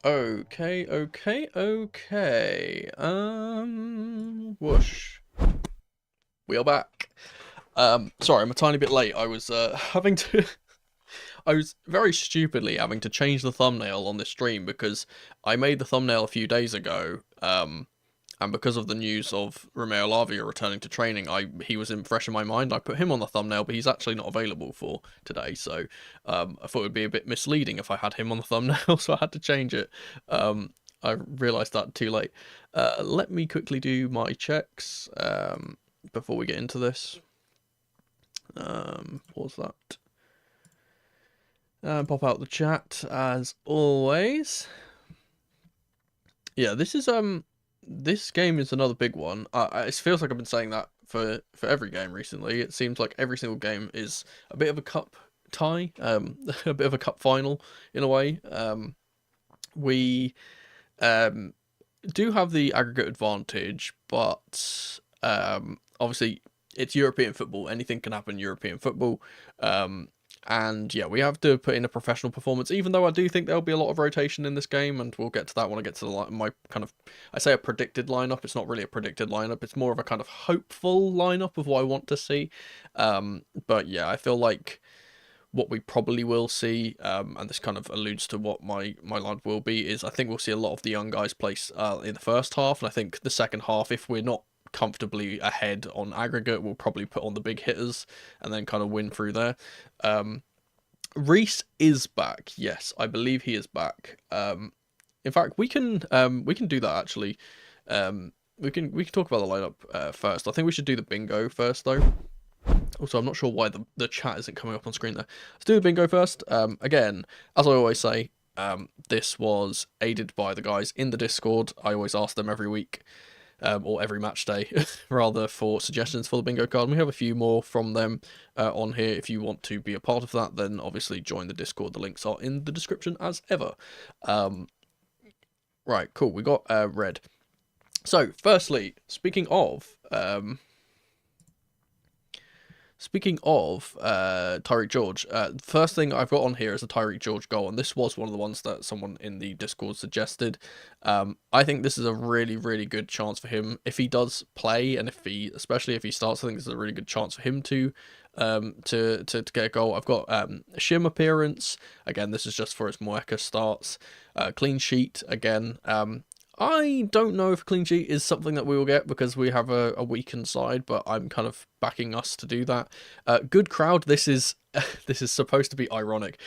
Okay. Whoosh. We are back. Sorry, I'm a tiny bit late. I was having to I was very stupidly having to change the thumbnail on this stream because I made the thumbnail a few days ago, and because of the news of Romeo Lavia returning to training, he was fresh in my mind. I put him on the thumbnail, but he's actually not available for today, so I thought it would be a bit misleading if I had him on the thumbnail, so I had to change it. I realised that too late. Let me quickly do my checks before we get into this. Pause that. Pop out the chat as always. Yeah, this game is another big one. It feels like I've been saying that for every game recently. It seems like every single game is a bit of a cup tie, a bit of a cup final in a way. We do have the aggregate advantage, but obviously it's European football. Anything can happen in European football. And yeah, we have to put in a professional performance, even though I do think there'll be a lot of rotation in this game, and we'll get to that when I get to my kind of, I say a predicted lineup. It's not really a predicted lineup. It's more of a kind of hopeful lineup of what I want to see. But yeah, I feel like what we probably will see, and this kind of alludes to what my lineup will be, is I think we'll see a lot of the young guys play in the first half, and I think the second half, if we're not comfortably ahead on aggregate, we'll probably put on the big hitters and then kind of win through there. Reese is back. Yes, I believe he is back. In fact, we can do that actually. We can talk about the lineup first. I think we should do the bingo first though. Also, I'm not sure why the chat isn't coming up on screen there. Let's do the bingo first. Again, as I always say, this was aided by the guys in the Discord. I always ask them every week. Or every match day, rather, for suggestions for the bingo card. And we have a few more from them on here. If you want to be a part of that, then obviously join the Discord. The links are in the description as ever. Right, cool. We got red. So, firstly, speaking of Tyreek George, first thing I've got on here is a Tyreek George goal, and this was one of the ones that someone in the Discord suggested. I think this is a really, really good chance for him if he does play, and especially if he starts. I think this is a really good chance for him to get a goal. I've got a Shim appearance. Again, this is just for his Moeka starts. Clean sheet again. I don't know if clean sheet is something that we will get because we have a weakened side, but I'm kind of backing us to do that. Good crowd. This is this is supposed to be ironic.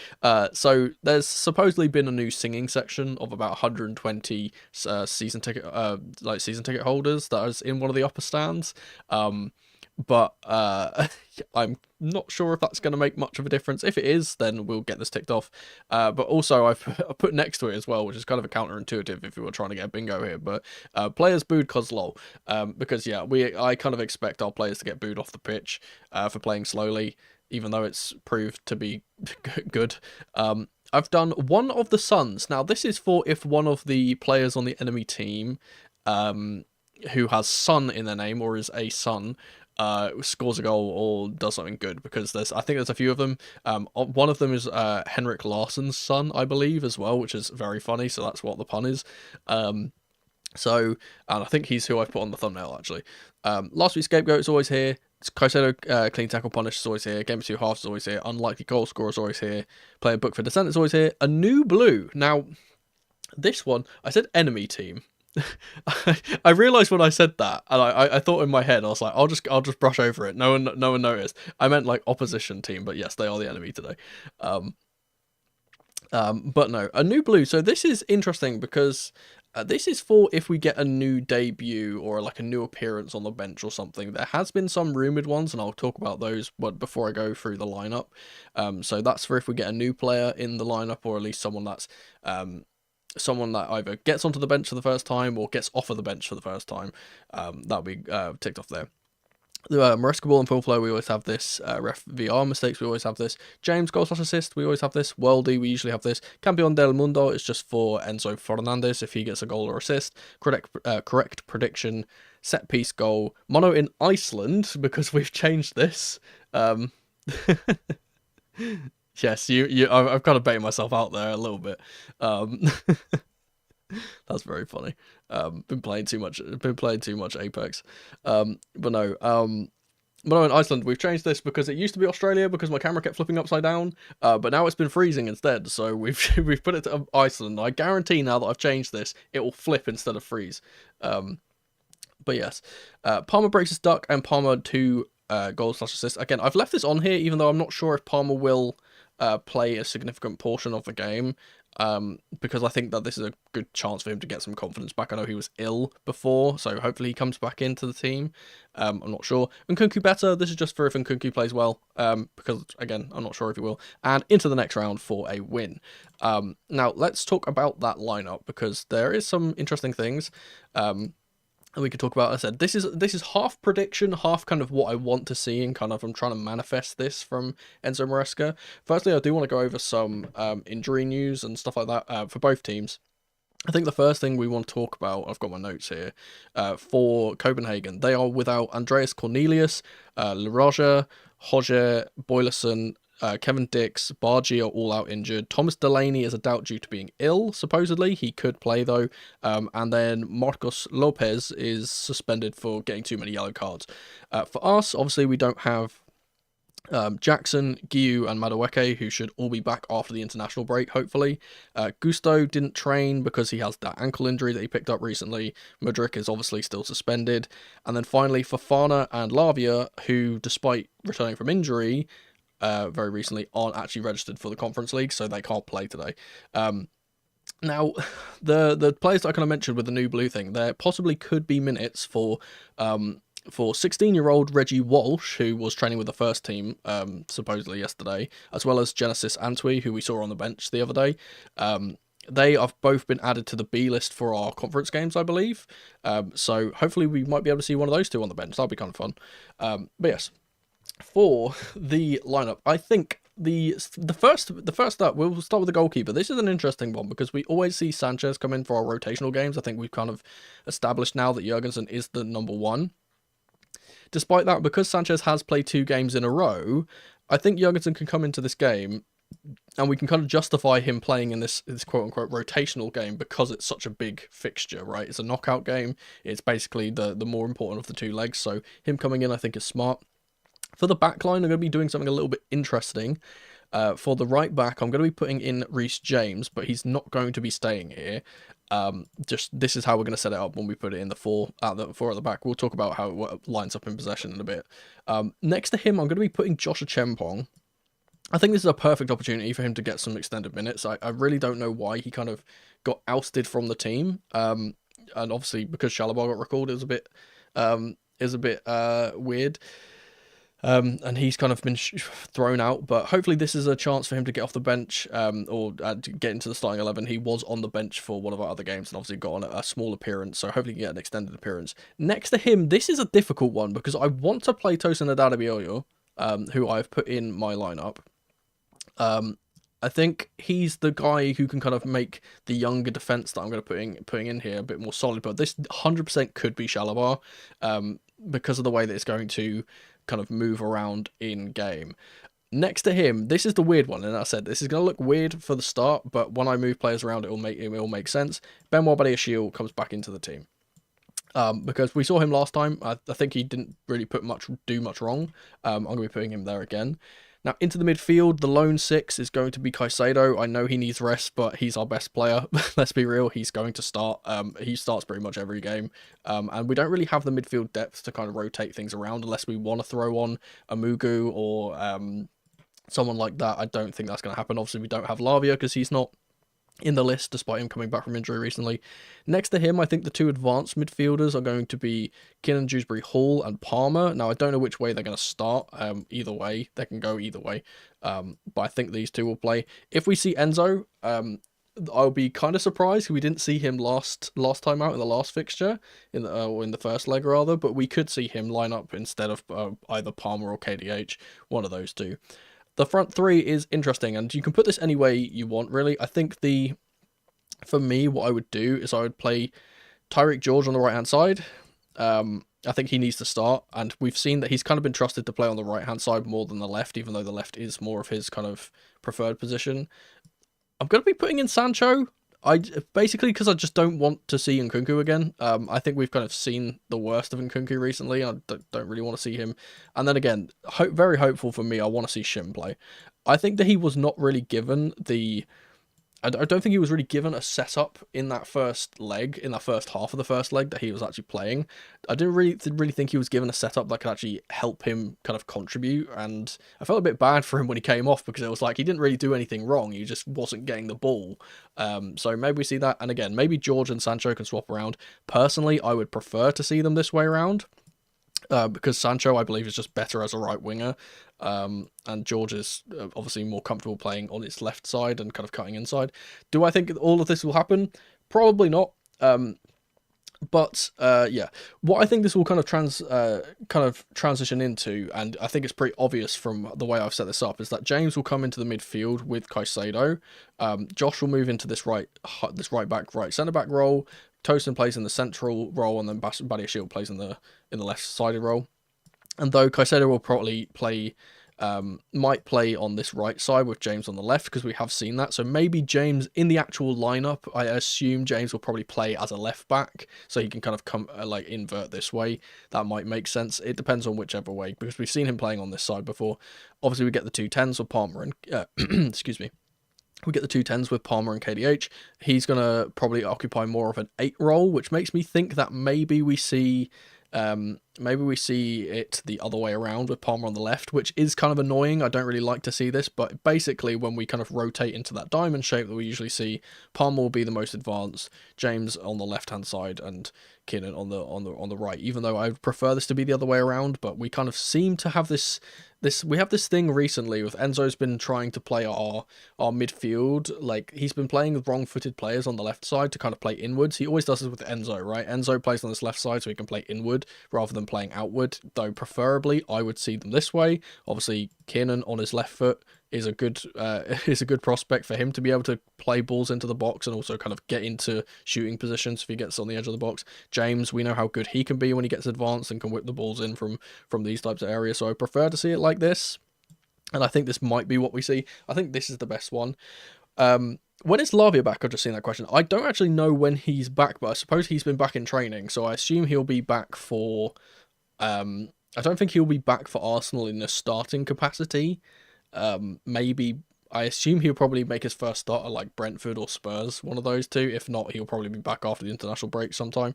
So there's supposedly been a new singing section of about 120 season ticket holders that is in one of the upper stands. But I'm not sure if that's going to make much of a difference. If it is, then we'll get this ticked off. But also I put next to it as well, which is kind of a counterintuitive if we were trying to get a bingo here. But players booed cause lol. Because yeah, I kind of expect our players to get booed off the pitch for playing slowly, even though it's proved to be good. I've done one of the sons. Now this is for if one of the players on the enemy team who has son in their name or is a son scores a goal or does something good, because I think there's a few of them. One of them is Henrik Larsson's son, I believe, as well, which is very funny, so that's what the pun is. And I think he's who I've put on the thumbnail actually. Last week's scapegoat is always here. Caicedo, clean tackle punish is always here. Game of two halves is always here. Unlikely goal scorer is always here. Player book for descent is always here. A new blue. Now, this one, I said enemy team. I realised when I said that, and I thought in my head, I was like, I'll just brush over it. No one noticed. I meant like opposition team, but yes, they are the enemy today. But no, a new blue. So this is interesting because this is for if we get a new debut or like a new appearance on the bench or something. There has been some rumoured ones, and I'll talk about those before I go through the lineup. So that's for if we get a new player in the lineup, or at least someone that's someone that either gets onto the bench for the first time or gets off of the bench for the first time. That'll be ticked off there. The Maresca ball and full flow, we always have this. Ref VR mistakes, we always have this. James goal/assist, we always have this. Worldy, we usually have this. Campeón del Mundo is just for Enzo Fernandez if he gets a goal or assist. Correct prediction, set piece goal. Mono in Iceland, because we've changed this. Yes, I've kind of baited myself out there a little bit. That's very funny. Been playing too much. Been playing too much Apex. But no. But no, in Iceland, we've changed this because it used to be Australia because my camera kept flipping upside down. But now it's been freezing instead. So we've put it to Iceland. I guarantee now that I've changed this, it will flip instead of freeze. But yes, Palmer breaks his duck and Palmer 2 goals/assists. Again, I've left this on here even though I'm not sure if Palmer will play a significant portion of the game. Because I think that this is a good chance for him to get some confidence back. I know he was ill before, so hopefully he comes back into the team. I'm not sure. Nkunku better. This is just for if Nkunku plays well, because, again, I'm not sure if he will. And into the next round for a win. Now, let's talk about that lineup, because there is some interesting things. And we could talk about, as I said, this is half prediction, half kind of what I want to see, and kind of I'm trying to manifest this from Enzo Maresca. Firstly, I do want to go over some injury news and stuff like that for both teams. I think the first thing we want to talk about, I've got my notes here, for Copenhagen, they are without Andreas Cornelius, Laraja, Roger, Boylerson, Kevin Dix, Bargy are all out injured. Thomas Delaney is a doubt due to being ill, supposedly. He could play, though. And then Marcos Lopez is suspended for getting too many yellow cards. For us, obviously, we don't have Jackson, Guiu, and Madueke, who should all be back after the international break, hopefully. Gusto didn't train because he has that ankle injury that he picked up recently. Mudryk is obviously still suspended. And then finally, Fofana and Lavia, who, despite returning from injury very recently, aren't actually registered for the Conference League, so they can't play today. Now, the players that I kind of mentioned with the new blue thing, there possibly could be minutes for 16-year-old Reggie Walsh, who was training with the first team supposedly yesterday, as well as Genesis Antwi, who we saw on the bench the other day. They have both been added to the B list for our conference games, I believe. So hopefully we might be able to see one of those two on the bench. That'll be kind of fun. But yes, for the lineup, I think the first up, we'll start with the goalkeeper. This is an interesting one because we always see Sanchez come in for our rotational games. I think we've kind of established now that Jurgensen is the number one. Despite that, because Sanchez has played 2 games in a row, I think Jurgensen can come into this game and we can kind of justify him playing in this quote-unquote rotational game because it's such a big fixture, right? It's a knockout game. It's basically the more important of the 2 legs, so him coming in I think is smart. For the back line, I'm going to be doing something a little bit interesting. For the right back, I'm going to be putting in Reece James, but he's not going to be staying here. Just this is how we're going to set it up when we put it in the 4 at the back. We'll talk about how it lines up in possession in a bit. Next to him, I'm going to be putting Joshua Chempong. I think this is a perfect opportunity for him to get some extended minutes. I really don't know why he kind of got ousted from the team. And obviously because Shalabah got recalled, it was a bit weird. And he's kind of been thrown out, but hopefully this is a chance for him to get off the bench or to get into the starting 11. He was on the bench for one of our other games and obviously got on a small appearance, so hopefully he can get an extended appearance. Next to him, this is a difficult one because I want to play Tosin Adadabioyo, who I've put in my lineup. I think he's the guy who can kind of make the younger defence that I'm going to putting in here a bit more solid, but this 100% could be Shalabah because of the way that it's going to kind of move around in game. Next to him, this is the weird one, and I said this is going to look weird for the start, but when I move players around, it will make sense. Benoit Badiashile comes back into the team. Because we saw him last time. I think he didn't really do much wrong. I'm going to be putting him there again. Now, into the midfield, the lone 6 is going to be Caicedo. I know he needs rest, but he's our best player. Let's be real, he's going to start. He starts pretty much every game. And we don't really have the midfield depth to kind of rotate things around unless we want to throw on a Mugu or someone like that. I don't think that's going to happen. Obviously, we don't have Lavia because he's not in the list despite him coming back from injury recently. Next to him, I think the 2 advanced midfielders are going to be Kiernan Dewsbury Hall and Palmer. Now, I don't know which way they're going to start. Either way, they can go either way. But I think these 2 will play. If we see Enzo, I'll be kind of surprised because we didn't see him last time out in the last fixture, in the first leg rather, but we could see him line up instead of either Palmer or KDH, one of those 2. The front 3 is interesting, and you can put this any way you want, really. I think for me, what I would do is I would play Tyreek George on the right-hand side. I think he needs to start, and we've seen that he's kind of been trusted to play on the right-hand side more than the left, even though the left is more of his kind of preferred position. I'm going to be putting in Sancho. Basically because I just don't want to see Nkunku again. I think we've kind of seen the worst of Nkunku recently. I don't really want to see him. And then again, very hopeful for me. I want to see Shim play. I think that he was not really given the. I don't think he was really given a setup in that first leg, in that first half of the first leg that he was actually playing. I didn't really think he was given a setup that could actually help him kind of contribute, and I felt a bit bad for him when he came off because it was like he didn't really do anything wrong. He just wasn't getting the ball. So maybe we see that, and again, maybe George and Sancho can swap around. Personally, I would prefer to see them this way around. Because Sancho, I believe, is just better as a right winger, and George is obviously more comfortable playing on its left side and kind of cutting inside. Do I think all of this will happen? Probably not. But yeah, what I think this will kind of transition into, and I think it's pretty obvious from the way I've set this up, is that James will come into the midfield with Caicedo. Josh will move into this right back, right centre back role. Tosin plays in the central role, and then Badiashile plays in the left-sided role. And though Caicedo will probably play, might play on this right side with James on the left, because we have seen that. So maybe James, in the actual lineup, I assume James will probably play as a left back, so he can kind of come invert this way. That might make sense. It depends on whichever way, because we've seen him playing on this side before. Obviously, we get the 2 10s with Palmer and excuse me. We get the 2 10s with Palmer and KDH. He's going to probably occupy more of an 8 role, which makes me think that maybe we see it the other way around with Palmer on the left, which is kind of annoying. I don't really like to see this, but basically when we kind of rotate into that diamond shape that we usually see, Palmer will be the most advanced, James on the left-hand side, and Kiernan on the right. Even though I would prefer this to be the other way around, but we kind of seem to have this thing recently with Enzo's been trying to play our midfield. Like, he's been playing with wrong-footed players on the left side to kind of play inwards. He always does this with Enzo, right? Enzo plays on this left side so he can play inward rather than playing outward, though preferably I would see them this way. Obviously, Kiernan on his left foot is a good prospect for him to be able to play balls into the box and also kind of get into shooting positions if he gets on the edge of the box. James, we know how good he can be when he gets advanced and can whip the balls in from these types of areas, so I prefer to see it like this, and I think this might be what we see. I think this is the best one. When is Lavia back? I've just seen that question. I don't actually know when he's back, but I suppose he's been back in training, so I assume he'll be back for... I don't think he'll be back for Arsenal in a starting capacity. Maybe, I assume he'll probably make his first start at like Brentford or Spurs, one of those two. If not, he'll probably be back after the international break sometime.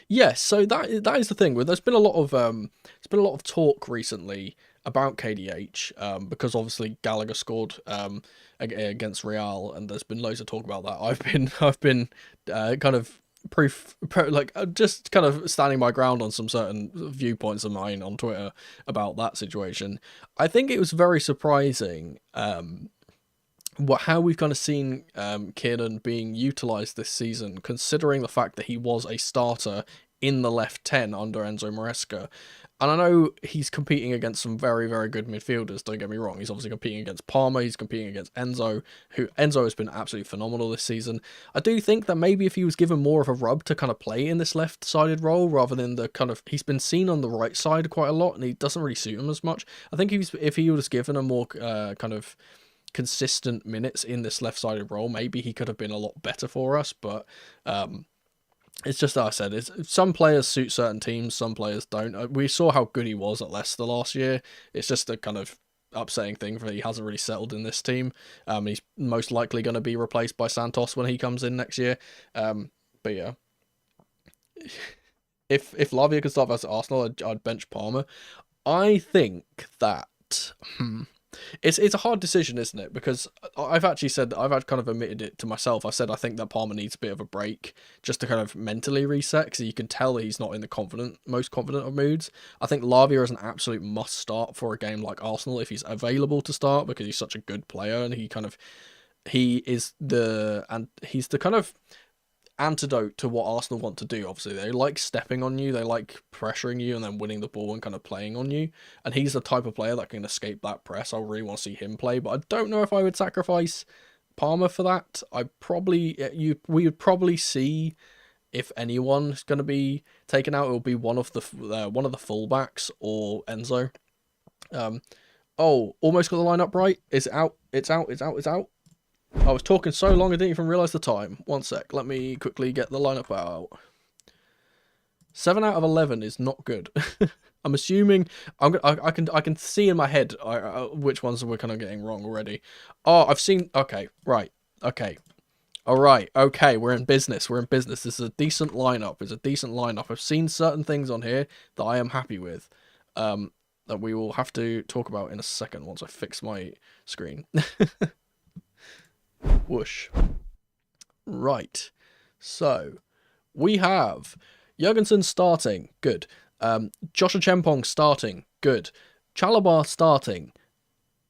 Yeah, so that is the thing. There's been a lot of talk recently about KDH, because obviously Gallagher scored against Real, and there's been loads of talk about that. I've been kind of just kind of standing my ground on some certain viewpoints of mine on Twitter about that situation. I think it was very surprising how we've kind of seen Kiernan being utilised this season, considering the fact that he was a starter in the left 10 under Enzo Maresca. And I know he's competing against some very, very good midfielders, don't get me wrong. He's obviously competing against Palmer, he's competing against Enzo, who Enzo has been absolutely phenomenal this season. I do think that maybe if he was given more of a rub to kind of play in this left-sided role, rather than the kind of... He's been seen on the right side quite a lot, and he doesn't really suit him as much. I think if he was given a more kind of consistent minutes in this left-sided role, maybe he could have been a lot better for us, but... it's just like I said, some players suit certain teams, some players don't. We saw how good he was at Leicester last year. It's just a kind of upsetting thing that he hasn't really settled in this team. He's most likely going to be replaced by Santos when he comes in next year. But yeah, if Lavia could start versus Arsenal, I'd bench Palmer. I think that... It's a hard decision, isn't it? Because I've actually said that I've kind of admitted it to myself. I said I think that Palmer needs a bit of a break just to kind of mentally reset, because you can tell that he's not in the most confident of moods. I think Lavia is an absolute must start for a game like Arsenal if he's available to start, because he's such a good player, and he's the kind of antidote to what Arsenal want to do. Obviously, they like stepping on you, they like pressuring you and then winning the ball and kind of playing on you, and he's the type of player that can escape that press. I really want to see him play, but I don't know if I would sacrifice Palmer for that. We would probably see, if anyone's going to be taken out, it will be one of the fullbacks or Enzo. Oh, almost got the lineup right. It's out. I was talking so long I didn't even realise the time. 1 sec. Let me quickly get the lineup out. 7 out of 11 is not good. I'm assuming I can see in my head which ones we're kind of getting wrong already. Oh, I've seen. Okay, right. Okay. All right. Okay, we're in business. We're in business. This is a decent lineup. It's a decent lineup. I've seen certain things on here that I am happy with. That we will have to talk about in a second once I fix my screen. Whoosh. Right. So we have Jurgensen starting, good. Joshua Chempong starting, good. Chalobah starting.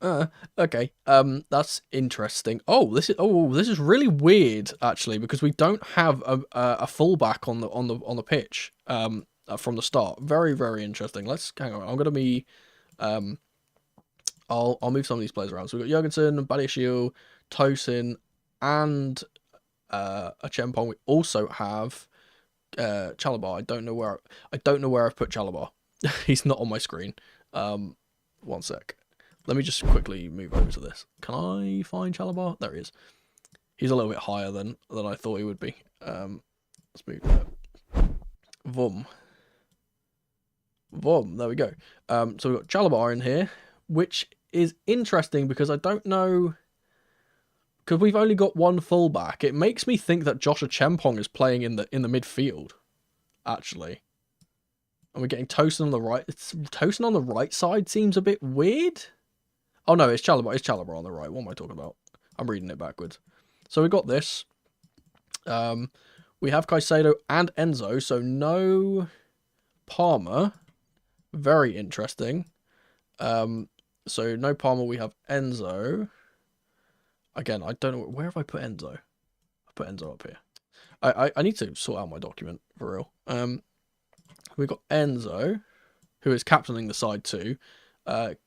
Okay. That's interesting. Oh, this is really weird actually, because we don't have a fullback on the pitch from the start. Very, very interesting. Let's hang on. I'm gonna be I'll move some of these players around. So we've got Jurgensen, Badiashile, Tosin, and a Chempong. We also have Chalobah. I don't know where I've put Chalobah. He's not on my screen. 1 sec. Let me just quickly move over to this. Can I find Chalobah? There he is. He's a little bit higher than I thought he would be. Let's move that. Vum. There we go. So we've got Chalobah in here, which is interesting because I don't know. Because we've only got one fullback, it makes me think that Joshua Chempong is playing in the midfield, actually. And we're getting Tosin on the right. Tosin on the right side seems a bit weird. Oh no, it's Chalobah. It's Chalobah on the right. What am I talking about? I'm reading it backwards. So we got this. We have Caicedo and Enzo, so no Palmer. Very interesting. So no Palmer. We have Enzo. Again, I don't know. Where have I put Enzo? I put Enzo up here. I need to sort out my document, for real. We've got Enzo, who is captaining the side too.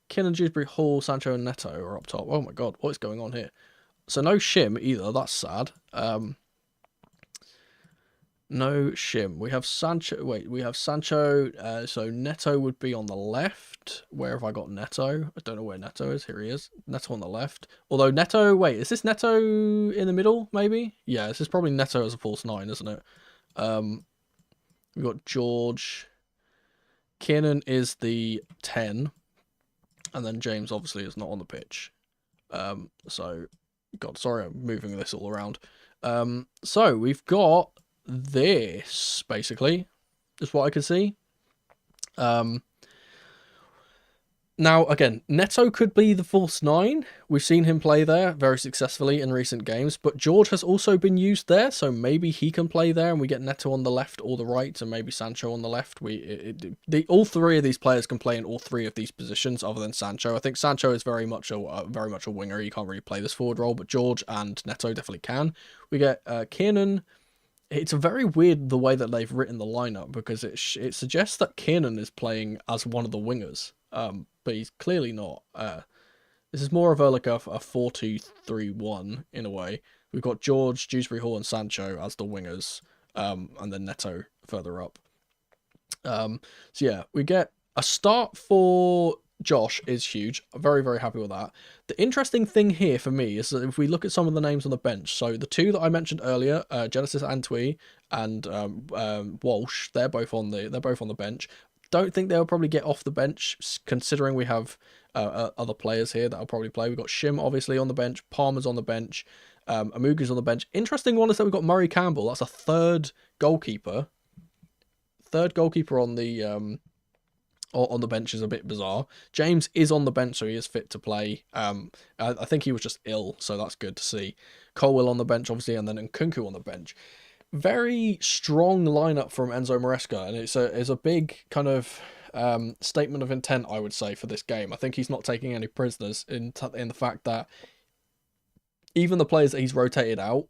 Kiernan, Dewsbury, Hall, Sancho, and Neto are up top. Oh my god, what is going on here? So no Shim either. That's sad. No Shim. We have Sancho. Wait, we have Sancho. So Neto would be on the left. Where have I got Neto? I don't know where Neto is. Here he is. Neto on the left. Although Neto, wait, is this Neto in the middle? Maybe. Yeah, this is probably Neto as a false 9, isn't it? We've got George. Kiernan is the 10, and then James obviously is not on the pitch. So, God, sorry, I'm moving this all around. So we've got this, basically, is what I can see. Now, again, Neto could be the false 9. We've seen him play there very successfully in recent games, but George has also been used there, so maybe he can play there, and we get Neto on the left or the right, and maybe Sancho on the left. All three of these players can play in all three of these positions, other than Sancho. I think Sancho is very much a winger. He can't really play this forward role, but George and Neto definitely can. We get Kiernan. It's a very weird the way that they've written the lineup, because it suggests that Kiernan is playing as one of the wingers. But he's clearly not. This is more of a 4-2-3-1 in a way. We've got George, Dewsbury Hall, and Sancho as the wingers, and then Neto further up. So yeah, we get a start for Josh is huge. I'm very, very happy with that. The interesting thing here for me is that if we look at some of the names on the bench, so the two that I mentioned earlier, Genesis Antwi and Walsh, they're both on the bench. Don't think they'll probably get off the bench, considering we have other players here that'll probably play. We've got Shim obviously on the bench, Palmer's on the bench, Amugu's on the bench. Interesting one is that we've got Murray Campbell. That's a third goalkeeper. Third goalkeeper on the bench is a bit bizarre. James is on the bench, so he is fit to play. I think he was just ill, so that's good to see. Colwell on the bench, obviously, and then Nkunku on the bench. Very strong lineup from Enzo Maresca, and it's a big kind of statement of intent, I would say, for this game. I think he's not taking any prisoners in the fact that even the players that he's rotated out,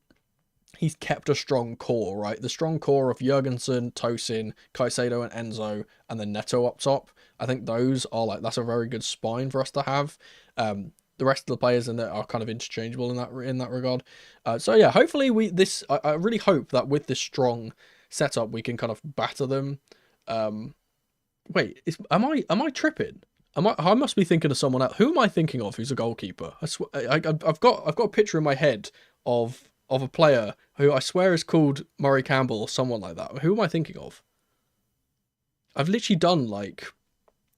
he's kept a strong core, right? The strong core of Jurgensen, Tosin, Caicedo, and Enzo, and then Neto up top. I think those are that's a very good spine for us to have. The rest of the players in there are kind of interchangeable in that regard. So yeah, hopefully I really hope that with this strong setup we can kind of batter them. Wait, am I tripping? I must be thinking of someone else. Who am I thinking of? Who's a goalkeeper? I've got a picture in my head of a player who I swear is called Murray Campbell or someone like that. Who am I thinking of? I've literally done like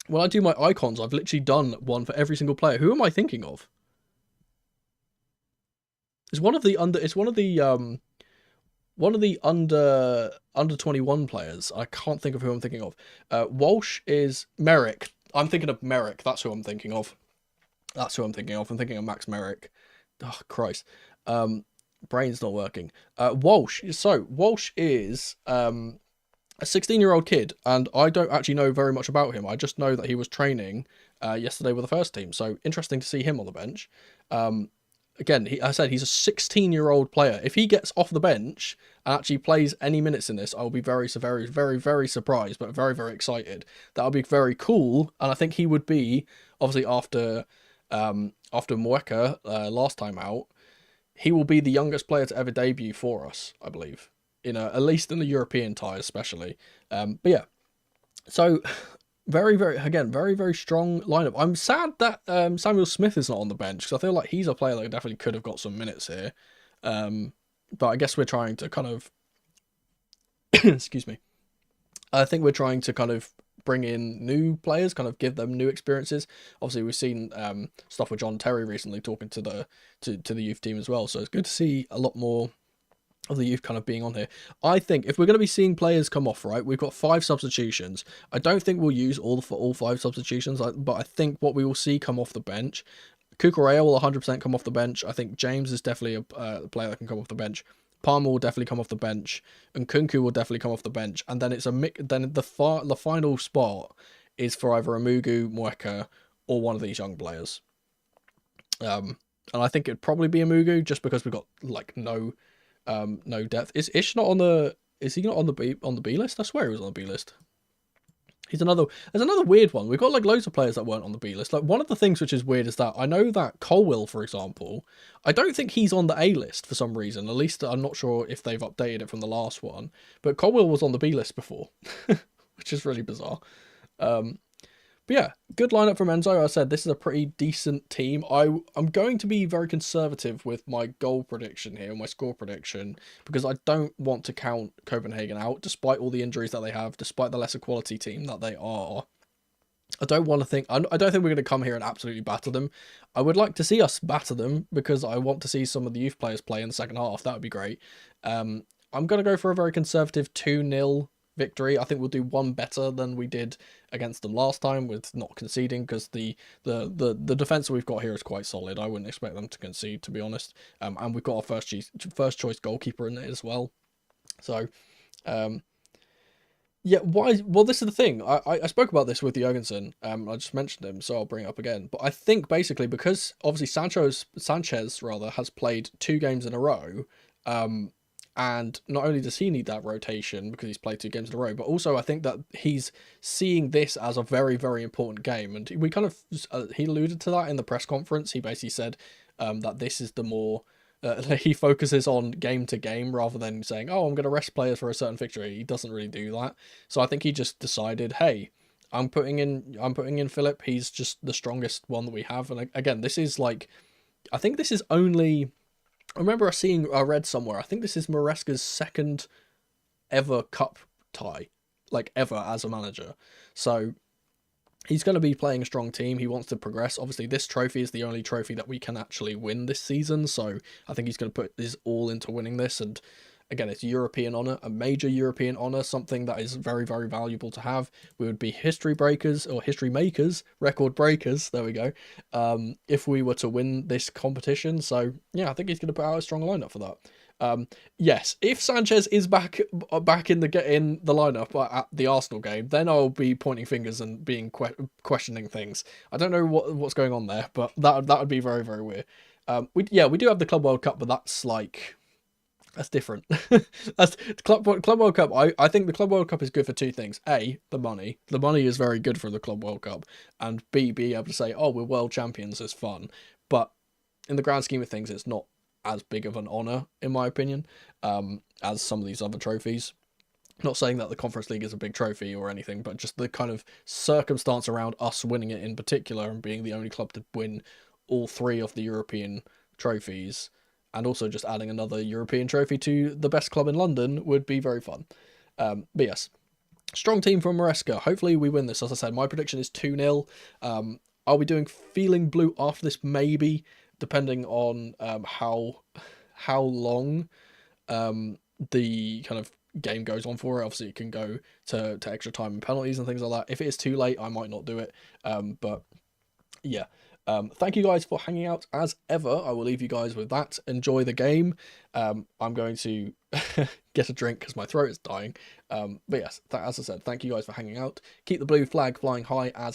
when I do my icons, I've literally done one for every single player. Who am I thinking of? It's one of the under. It's one of the under 21 players. I can't think of who I'm thinking of. Walsh is Merrick. I'm thinking of Merrick. That's who I'm thinking of. That's who I'm thinking of. I'm thinking of Max Merrick. Oh Christ. Brain's not working. Walsh. So Walsh is a 16-year-old kid, and I don't actually know very much about him. I just know that he was training yesterday with the first team. So interesting to see him on the bench. Again, I said he's a 16-year-old player. If he gets off the bench and actually plays any minutes in this, I'll be very, very, very, very surprised, but very, very excited. That'll be very cool, and I think he would be, obviously after Mweka last time out, he will be the youngest player to ever debut for us, I believe. At least in the European tie, especially. But yeah, so very, very, again, very, very strong lineup. I'm sad that Samuel Smith is not on the bench because I feel like he's a player that definitely could have got some minutes here. But I guess we're trying to kind of, excuse me. I think we're trying to kind of bring in new players, kind of give them new experiences. Obviously, we've seen stuff with John Terry recently talking to the youth team as well. So it's good to see a lot more of the youth kind of being on here. I think if we're going to be seeing players come off, right, we've got 5 substitutions. I don't think we'll use all 5 substitutions, but I think what we will see come off the bench, Kukurea will 100% come off the bench. I think James is definitely a player that can come off the bench. Palmer will definitely come off the bench, and Kunku will definitely come off the bench. And then it's a mix. Then the final spot is for either Amugu, Mweka, or one of these young players. And I think it'd probably be Amugu just because we've got like no depth. Is Ish not on the? Is he not on the B list? I swear he was on the B list. There's another weird one. We've got like loads of players that weren't on the B list. Like one of the things which is weird is that I know that Colwill, for example, I don't think he's on the A list for some reason. At least I'm not sure if they've updated it from the last one. But Colwill was on the B list before, which is really bizarre. But yeah, good lineup from Enzo. I said this is a pretty decent team. I'm going to be very conservative with my goal prediction here, my score prediction, because I don't want to count Copenhagen out, despite all the injuries that they have, despite the lesser quality team that they are. I don't think we're going to come here and absolutely batter them. I would like to see us batter them because I want to see some of the youth players play in the second half. That would be great. I'm going to go for a very conservative 2-0 victory. I think we'll do one better than we did against them last time with not conceding, because the defense that we've got here is quite solid. I wouldn't expect them to concede, to be honest. And we've got our first choice goalkeeper in it as well. So yeah, why? Well, this is the thing. I spoke about this with Jurgensen. I just mentioned him, so I'll bring it up again. But I think basically because obviously Sanchez has played 2 games in a row. And not only does he need that rotation because he's played 2 games in a row, but also I think that he's seeing this as a very, very important game. And we kind of, he alluded to that in the press conference. He basically said that this is the more, he focuses on game to game rather than saying, oh, I'm going to rest players for a certain victory. He doesn't really do that. So I think he just decided, hey, I'm putting in Philip. He's just the strongest one that we have. And again, this is like, I think this is only, I remember I read somewhere, I think this is Maresca's 2nd ever cup tie, like ever as a manager. So he's going to be playing a strong team. He wants to progress. Obviously, this trophy is the only trophy that we can actually win this season. So I think he's going to put his all into winning this. And again, it's a European honour, a major European honour, something that is very, very valuable to have. We would be history makers, record breakers, there we go, if we were to win this competition. So, yeah, I think he's going to put out a strong lineup for that. Yes, if Sanchez is back in the lineup at the Arsenal game, then I'll be pointing fingers and being questioning things. I don't know what's going on there, but that would be very, very weird. We do have the Club World Cup, but that's different. That's Club World Cup. I think the Club World Cup is good for 2 things. A, the money. The money is very good for the Club World Cup. And B, being able to say, oh, we're world champions is fun. But in the grand scheme of things, it's not as big of an honour, in my opinion, as some of these other trophies. Not saying that the Conference League is a big trophy or anything, but just the kind of circumstance around us winning it in particular and being the only club to win all three of the European trophies, and also just adding another European trophy to the best club in London would be very fun. But yes, strong team from Maresca. Hopefully we win this. As I said, my prediction is 2-0. I'll be doing Feeling Blue after this, maybe, depending on how long the kind of game goes on for. Obviously it can go to extra time and penalties and things like that. If it is too late, I might not do it. But yeah. Thank you guys for hanging out as ever. I will leave you guys with that. Enjoy the game. I'm going to get a drink because my throat is dying. But yes, as I said, thank you guys for hanging out. Keep the blue flag flying high as